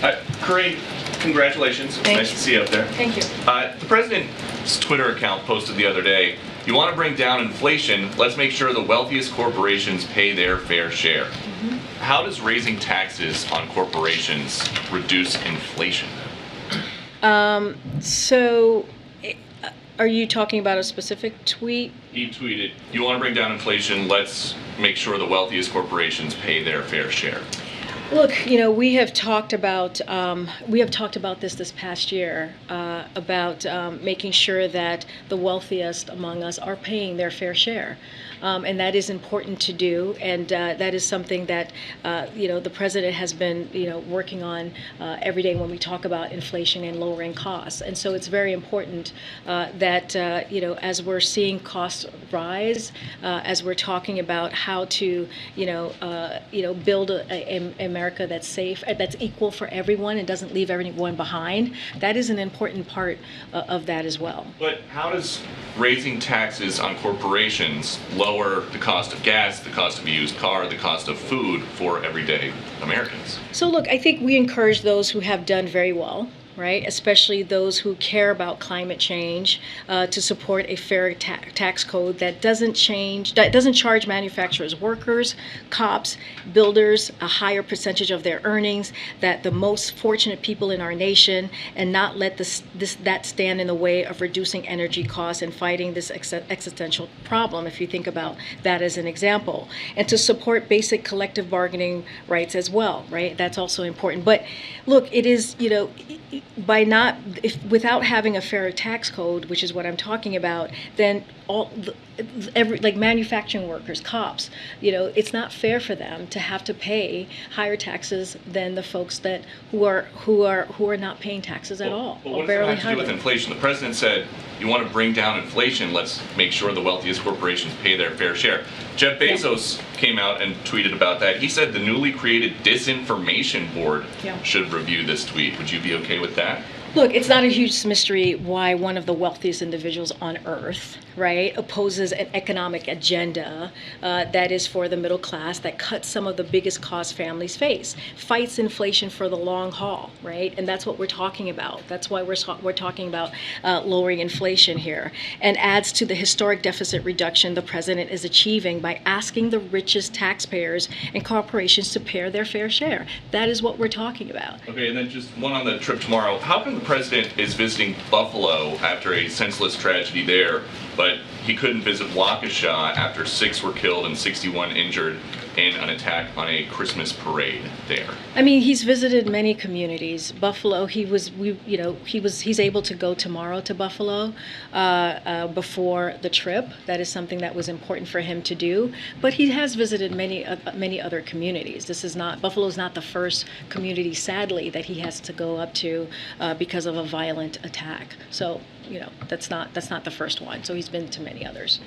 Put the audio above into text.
Karine, congratulations. It's nice to see you up there. Thank you. The president's Twitter account posted the other day, you want to bring down inflation, let's make sure the wealthiest corporations pay their fair share. Mm-hmm. How does raising taxes on corporations reduce inflation? Are you talking about a specific tweet? He tweeted, you want to bring down inflation, let's make sure the wealthiest corporations pay their fair share. Look, we have talked about this past year about making sure that the wealthiest among us are paying their fair share, and that is important to do, and that is something that the president has been working on every day when we talk about inflation and lowering costs, and so it's very important that as we're seeing costs rise, as we're talking about how to build a America that's safe, that's equal for everyone and doesn't leave everyone behind. That is an important part of that as well. But how does raising taxes on corporations lower the cost of gas, the cost of a used car, the cost of food for everyday Americans? So look, I think we encourage those who have done very well, right? Especially those who care about climate change, to support a fair tax code that doesn't charge manufacturers, workers, cops, builders a higher percentage of their earnings, that the most fortunate people in our nation, and not let that stand in the way of reducing energy costs and fighting this existential problem, if you think about that as an example. And to support basic collective bargaining rights as well, right? That's also important. But look, it is, without having a fair tax code, which is what I'm talking about, then like manufacturing workers, cops, it's not fair for them to have to pay higher taxes than the folks who are not paying taxes at all. Well, what does that have to do with inflation? The president said, you want to bring down inflation, let's make sure the wealthiest corporations pay their fair share. Jeff Bezos came out and tweeted about that. He said the newly created disinformation board should review this tweet. Would you be okay with that? Look, it's not a huge mystery why one of the wealthiest individuals on earth, right, opposes an economic agenda that is for the middle class, that cuts some of the biggest costs families face, fights inflation for the long haul, right? And that's what we're talking about. That's why we're talking about lowering inflation here, and adds to the historic deficit reduction the president is achieving by asking the richest taxpayers and corporations to pay their fair share. That is what we're talking about. Okay, and then just one on the trip tomorrow. How come the president is visiting Buffalo after a senseless tragedy there, but he couldn't visit Waukesha after 6 were killed and 61 injured in an attack on a Christmas parade there? I mean, he's visited many communities. Buffalo, he's able to go tomorrow to Buffalo before the trip. That is something that was important for him to do. But he has visited many other communities. Buffalo is not the first community, sadly, that he has to go up to because of a violent attack. So, that's not the first one. So he's been to many others.